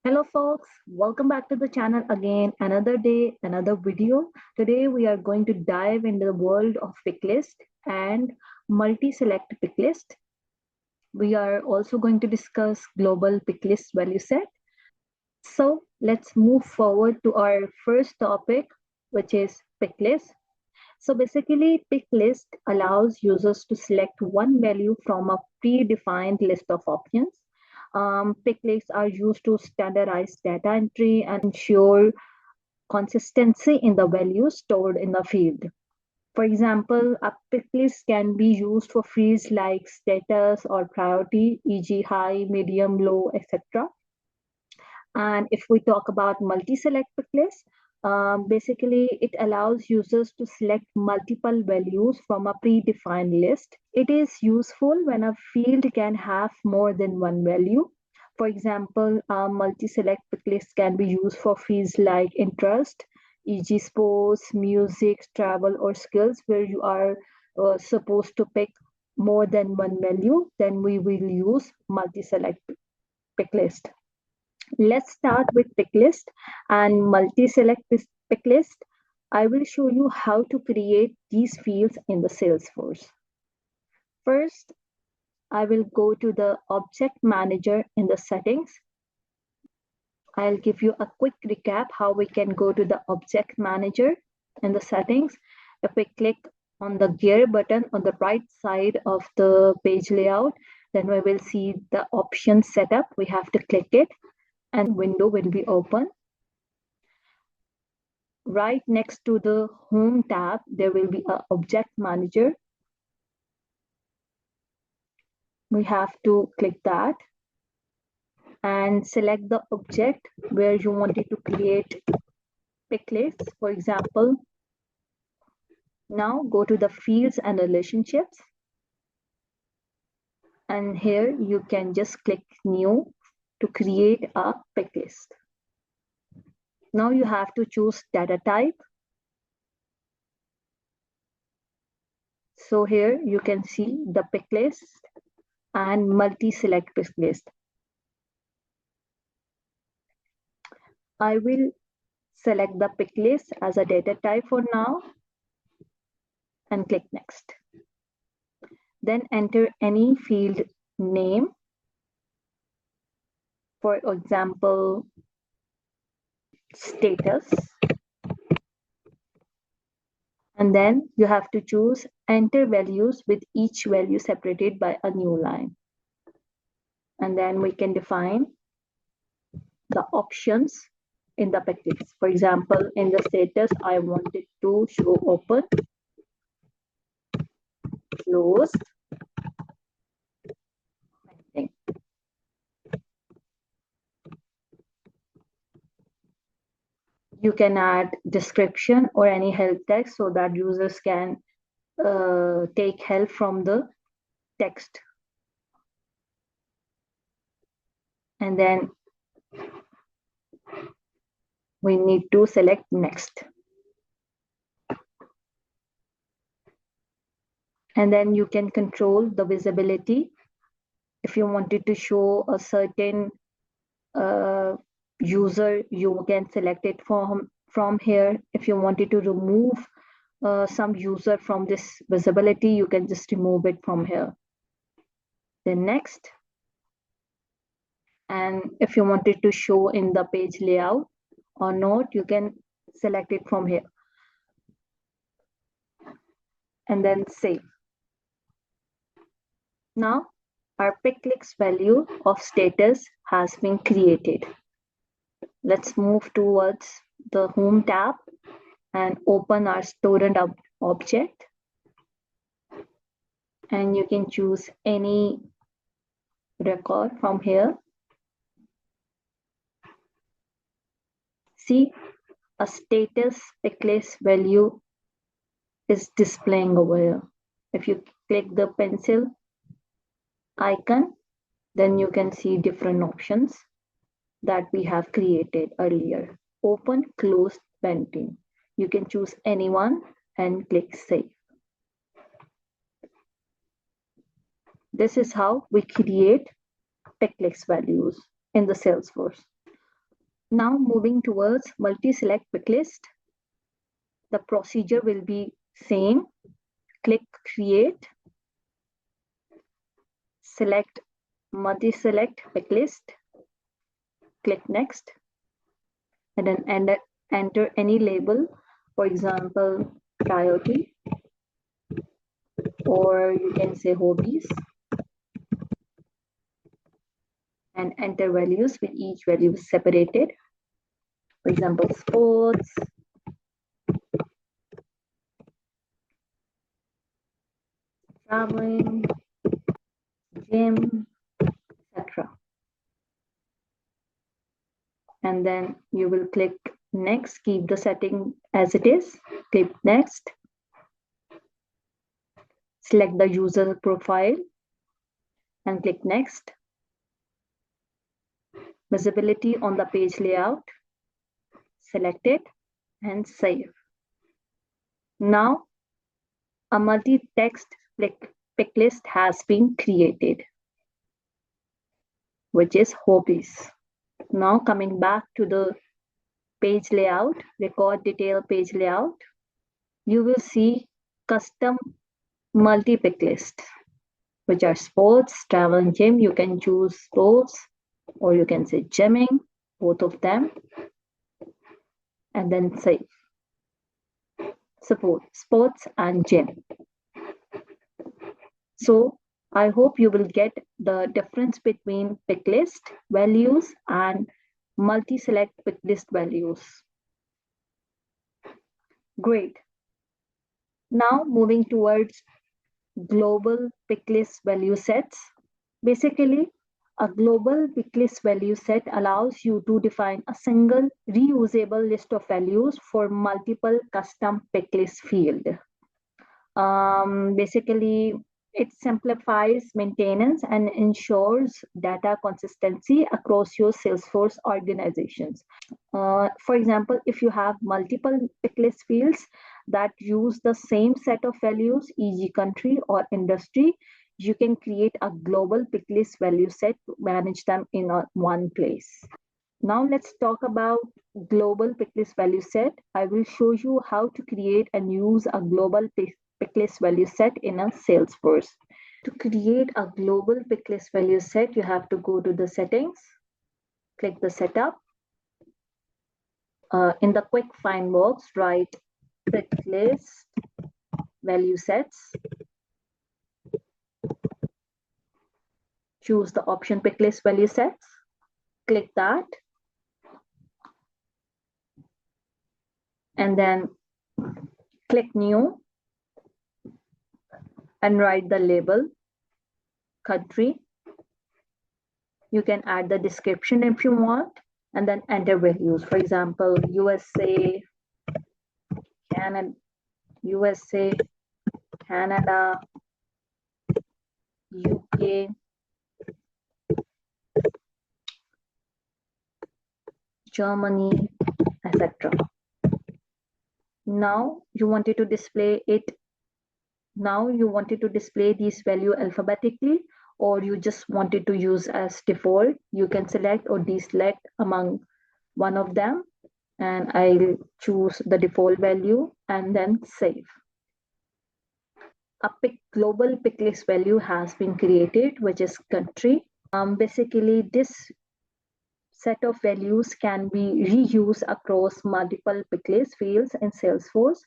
Hello folks, welcome back to the channel again. Another day, another video. Today we are going to dive into the world of picklist and multi-select picklist. We are also going to discuss global picklist value set. So let's move forward to our first topic, which is picklist. So basically, picklist allows users to select one value from a predefined list of options. Picklists are used to standardize data entry and ensure consistency in the values stored in the field. For example, a picklist can be used for fields like status or priority, e.g. high, medium, low, etc. And if we talk about multi-select picklist, basically it allows users to select multiple values from a predefined list. It is useful when a field can have more than one value. For example, a multi-select picklist can be used for fields like interest, e.g. sports, music, travel, or skills, where you are supposed to pick more than one value. Then we will use multi-select picklist. Let's start with picklist and multi-select picklist. I will show you how to create these fields in the Salesforce. First, I will go to the object manager in the settings. I'll give you a quick recap how we can go to the object manager in the settings. If we click on the gear button on the right side of the page layout, then we will see the option setup. We have to click it and window will be open. Right next to the Home tab, there will be an Object Manager. We have to click that and select the object where you wanted to create picklists. For example, now go to the Fields and Relationships. And here you can just click New to create a picklist. Now you have to choose data type. So here you can see the picklist and multi-select picklist. I will select the picklist as a data type for now and click next. Then enter any field name. For example, status. And then you have to choose enter values with each value separated by a new line. And then we can define the options in the picklist. For example, in the status, I wanted to show open, closed, pending. You can add description or any help text so that users can take help from the text. And then we need to select next. And then you can control the visibility. If you wanted to show a certain user, you can select it from here. If you wanted to remove some user from this visibility, you can just remove it from here. Then next. And if you wanted to show in the page layout or not, you can select it from here. And then save. Now our picklist value of status has been created. Let's move towards the Home tab and open our student object. And you can choose any record from here. See, a status picklist value is displaying over here. If you click the pencil icon, then you can see different options that we have created earlier. Open, closed, pending. You can choose any one and click save. This is how we create picklist values in the Salesforce. Now moving towards multi-select picklist, the procedure will be same. Click create, select multi-select picklist, click next, and then enter any label, for example, priority, or you can say hobbies, and enter values with each value separated. For example, sports, traveling, gym, etc. And then you will click next, keep the setting as it is, click next, select the user profile and click next. Visibility on the page layout, select it and save. Now a multi-text picklist has been created, which is hobbies. Now coming back to the page layout, record detail page layout, you will see custom multi-picklist, which are sports, travel and gym. You can choose sports or you can say gymming, both of them, and then save. Support sports and gym. So I hope you will get the difference between picklist values and multi-select picklist values. Great. Now moving towards global picklist value sets. Basically, a global picklist value set allows you to define a single reusable list of values for multiple custom picklist fields. Basically, it simplifies maintenance and ensures data consistency across your Salesforce organizations. For example, if you have multiple picklist fields that use the same set of values, e.g. country or industry, you can create a global picklist value set to manage them in one place. Now let's talk about global picklist value set. I will show you how to create and use a global picklist value set in a Salesforce. To create a global picklist value set, you have to go to the settings, click the setup. In the quick find box, write picklist value sets. Choose the option picklist value sets. Click that. And then click new and write the label country. You can add the description if you want and then enter values. For example, USA, Canada, UK, Germany, etc. Now you wanted to display these value alphabetically, or you just wanted to use as default. You can select or deselect among one of them, and I'll choose the default value and then save. A global picklist value has been created, which is country. Basically, this set of values can be reused across multiple picklist fields in Salesforce.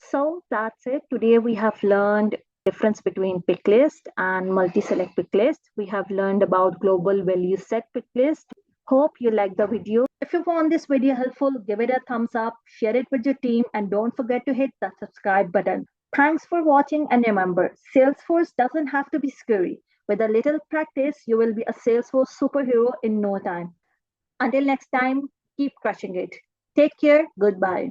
So that's it. Today we have learned difference between picklist and multi-select picklist. We have learned about global value set picklist. Hope you like the video. If you found this video helpful, give it a thumbs up, share it with your team, and don't forget to hit the subscribe button. Thanks for watching, and remember, Salesforce doesn't have to be scary. With a little practice, you will be a Salesforce superhero in no time. Until next time, keep crushing it. Take care. Goodbye.